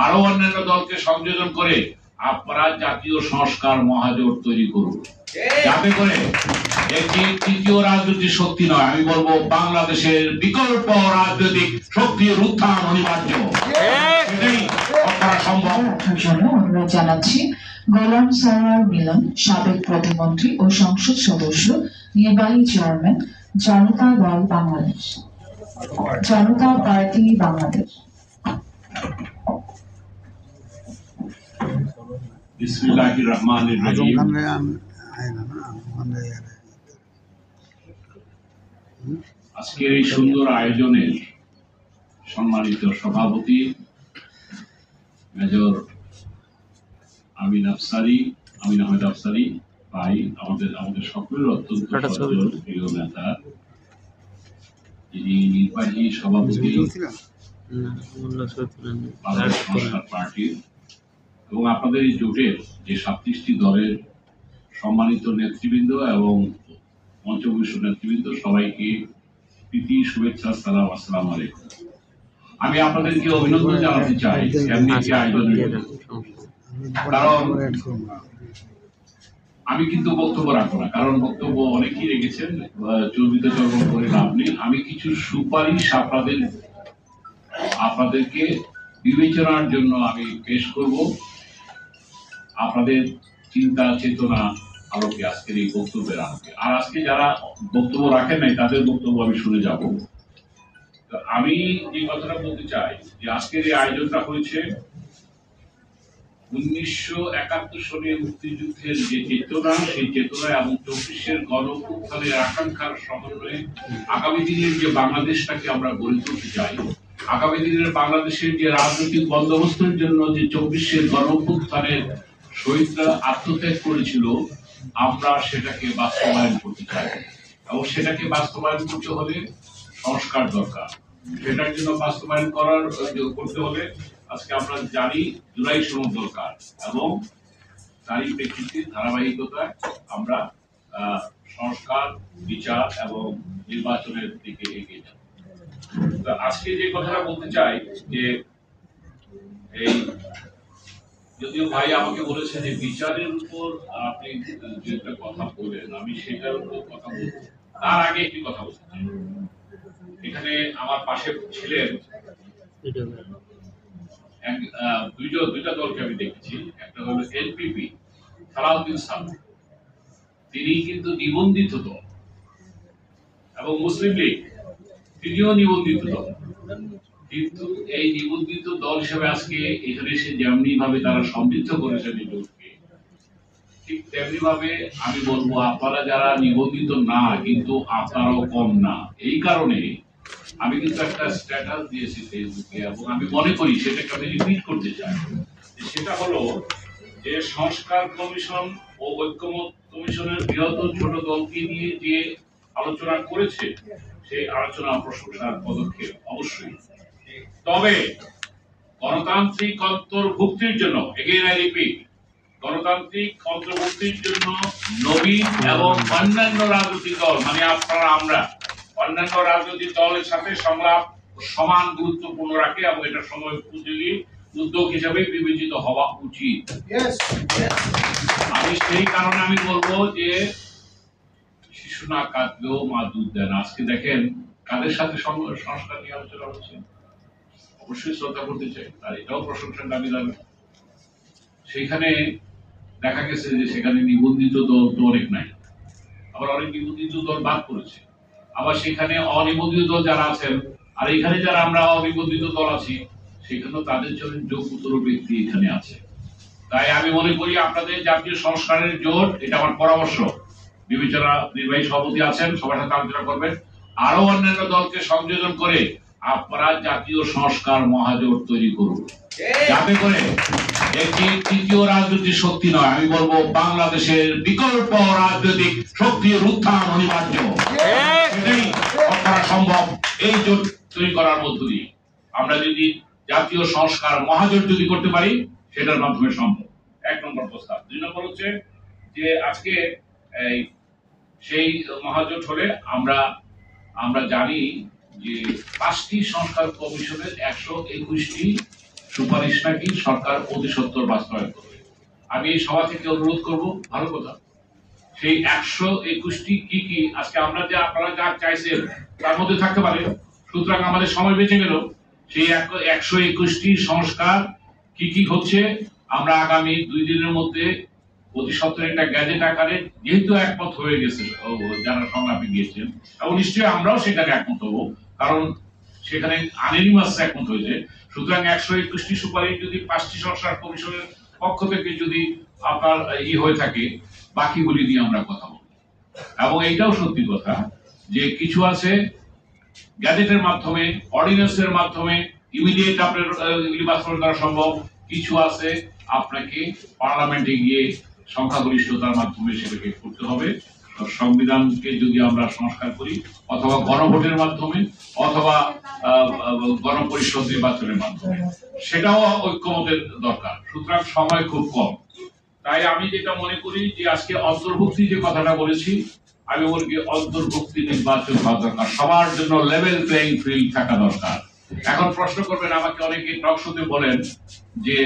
আরো অন্যান্য দলকে সংযোজন করে আপনারা জাতীয় সংস্কার মহাজোট তৈরি করুন, যাতে করে একটি তৃতীয় রাজনৈতিক শক্তি নয়, আমি বলবো বাংলাদেশের বিকল্প রাজনৈতিক শক্তির উত্থান অনিবার্য। সেটাই করা সম্ভব। জন্য অনুরোধ জানাচ্ছি গোলাম সারওয়ার মিলন, সাবেক প্রতিমন্ত্রী ও সংসদ সদস্য, নির্বাহী চেয়ারম্যান, জনতা দল বাংলাদেশ, জনতা পার্টি বাংলাদেশ। বিসমিল্লাহির রহমানির রহিম। আজকের এই সুন্দর আয়োজনের সম্মানিত সভাপতি মেজর আমিন আহমেদ আফসারী ভাই, আমাদের সকলের অত্যন্ত প্রিয় নেতা, যিনি নির্বাহী সভাপতি বাংলাদেশ সংস্কার পার্টির, এবং আপনাদের এই জোটের যে 37টি দলের সম্মানিত নেতৃবৃন্দ এবং মঞ্চবিষ্ট নেতৃবৃন্দ, সবাইকে প্রীতি শুভেচ্ছা, সালাম, আসসালামু আলাইকুম। আমি আপনাদেরকে অভিনন্দন জানাতে চাই এমনি একটি আয়োজনের জন্য। কারণ আমি কিন্তু বক্তব্য রাখবো না, কারণ বক্তব্য অনেকেই রেখেছেন, চর্বিত চর্বণ করে লাভ নেই। আমি কিছু সুপারিশ আপনাদেরকে বিবেচনার জন্য আমি পেশ করব, আপনাদের চিন্তা চেতনা আলোকে আজকের এই বক্তব্যের আলোকে। আর আজকে যারা বক্তব্য রাখেন নাই তাদের বক্তব্য আমি শুনে যাব। আমি যে কথাটা বলতে চাই যে আজকের এই আয়োজনটা হয়েছে 1971 সনের মুক্তিযুদ্ধের যে চেতনা, সেই চেতনা এবং 24-এর গণঅভ্যুত্থানের আকাঙ্ক্ষার সমন্বয়ে আগামী দিনের যে বাংলাদেশটাকে আমরা গড়ে তুলতে চাই, আগামী দিনের বাংলাদেশের যে রাজনৈতিক বন্দোবস্তের জন্য যে 24-এর গণঅভ্যুত্থানের শহীদরা আত্মত্যাগ করেছিল, আমরা সেটাকে বাস্তবায়ন করতে চাই। এবং সেটাকে বাস্তবায়ন করতে হলে সংস্কার দরকার। সেটার জন্য বাস্তবায়ন করতে হলে আজকে আমরা জানি জুলাই সনদ দরকার, এবং তারই প্রেক্ষিতে ধারাবাহিকতায় আমরা সংস্কার, বিচার এবং নির্বাচনের দিকে এগিয়ে যাব। আজকে যে কথাটা বলতে চাই যে এই যদিও ভাই আমাকে বলেছে যে বিচারের উপর আপনি যেটা কথা বলেন, আমি সেটার উপর কথা বলবো। তার আগে একটি কথা বলতে চাই। এখানে আমার পাশে ছিলেন দুইটা দলকে আমি দেখেছি। একটা হলো এনপিপি, সালাউদ্দিন সাহেব, তিনি কিন্তু নিবন্ধিত দল, এবং মুসলিম লীগ, তিনিও নিবন্ধিত দল। কিন্তু এই নিবন্ধিত দল হিসেবে আজকে এখানে এসে যেমনি ভাবে তারা সমৃদ্ধ করেছে নিজেকে, ঠিক তেমনি ভাবে আমি বলবো আপনারা যারা নিবন্ধিত না, কিন্তু আপনারাও কম না। এই কারণে আমি কিন্তু একটা স্ট্যাটাস দিয়েছি ফেসবুকে, এবং আমি মনে করি সেটাকে আমি রিপিট করতে চাই। সেটা হলো যে সংস্কার কমিশন ও ঐক্যমত কমিশনের বৃহৎ ছোট দলকে নিয়ে যে আলোচনা করেছে, সেই আলোচনা প্রশংসার পদক্ষেপ অবশ্যই। তবে গণতান্ত্রিক অন্তর্ভুক্তির জন্য, এগেইন আই রিপিট, গণতান্ত্রিক অন্তর্ভুক্তির জন্য নবীন এবং অন্যান্য রাজনৈতিক দল, মানে আপনারা আমরা অন্যান্য রাজনৈতিক দলের সাথে সংলাপ সমান গুরুত্বপূর্ণ রাখে, এবং এটা সময় উপযোগী উদ্যোগ হিসেবে বিবেচিত হওয়া উচিত। আমি সেই কারণে আমি বলবো যে শিশু না কাঁদলেও মা দুধ দেন। আজকে দেখেন কাদের সাথে সংস্কার নিয়ে আলোচনা হচ্ছে, অবশ্যই শ্রদ্ধা করতে চাই, আর এটাও প্রশংসার দাবিদার। সেইখানে দেখা গেছে যে সেখানে নিবন্ধিত দল তো অনেক নাই, আবার অনেক নিবন্ধিত দল বাদ করেছে, আবার সেখানে অনিবন্ধিত দল যারা আছেন, আর এখানে যারা আমরা অনিবন্ধিত দল আছি, সেখানেও তাদের জন্য যোগ্যতর ব্যক্তি এখানে আছে। তাই আমি মনে করি আপনাদের জাতীয় সংস্কারের জোট, এটা আমার পরামর্শ, বিবেচনা নির্বাহী সভাপতি আছেন, সবার সাথে আলোচনা করবেন, আরো অন্যান্য দলকে সংযোজন করে আপনারা জাতীয় সংস্কার মহাজোট তৈরি করুন, যাতে করে একটি তৃতীয় রাজনৈতিক শক্তি নয়, আমি বলবো বাংলাদেশের বিকল্প রাজনৈতিক শক্তির উত্থান অনিবার্য। সেটাই করা সম্ভব এই জোট তৈরি করার মধ্য দিয়ে। আমরা যদি জাতীয় সংস্কার মহাজোট যদি করতে পারি, সেটার মাধ্যমে সম্ভব। 1 নম্বর প্রস্তাব। 2 নম্বর হচ্ছে যে আজকে সেই মহাজোট হলে আমরা জানি যে 5টি সংস্কার কমিশনের 121টি সুপারিশ নাকি সরকার অতি সত্বর বাস্তবায়ন করবে। আমি এই সভা থেকে অনুরোধ করব, ভালো কথা, সেই 121টি কি কি আজকে আমরা যে আপনারা যা চাইছেন তার মধ্যে থাকতে পারে, সুতরাং আমাদের সময় বেঁচে গেল। সেই 121টি সংস্কার কি কি হচ্ছে আমরা আগামী 2 দিনের মধ্যে অতি সত্বর একটা গ্যাজেট আকারে, যেহেতু একমত হয়ে গেছে যারা সংলাপে গিয়েছেন, এবং নিশ্চয়ই আমরাও সেখানে একমত হবো, কারণ সেখানে আনএনিমাস একমত হয়েছে। সুতরাং 121টি সুপারিশ যদি 5টি সংস্কার কমিশনের পক্ষ থেকে যদি আপনার হয়ে থাকে, বাকিগুলি নিয়ে আমরা কথা বলবো। এবং এইটাও সত্যি কথা যে কিছু আছে গ্যাজেটের মাধ্যমে, অর্ডিন্যান্সের মাধ্যমে ইমিডিয়েট আপনার বাস্তবায়ন করা সম্ভব, কিছু আছে আপনাকে পার্লামেন্টে গিয়ে সংখ্যাগরিষ্ঠতার মাধ্যমে সেটাকে করতে হবে। সংবিধানকে যদি আমরা সংস্কার করি, অথবা গণভোটের মাধ্যমে, অথবা গণপরিষদ নির্বাচনের মাধ্যমে, সেটাও ঐক্যমতের দরকার। সুতরাং সময় খুব কম। তাই আমি যেটা মনে করি যে আজকে অন্তর্ভুক্তি যে কথাটা বলেছি, আমি বলি অন্তর্ভুক্তি নির্বাচন হওয়া দরকার, সবার জন্য লেভেল প্লেইং ফিল্ড থাকা দরকার। এখন প্রশ্ন করবেন আমাকে অনেকে টক শোতে বলেন যে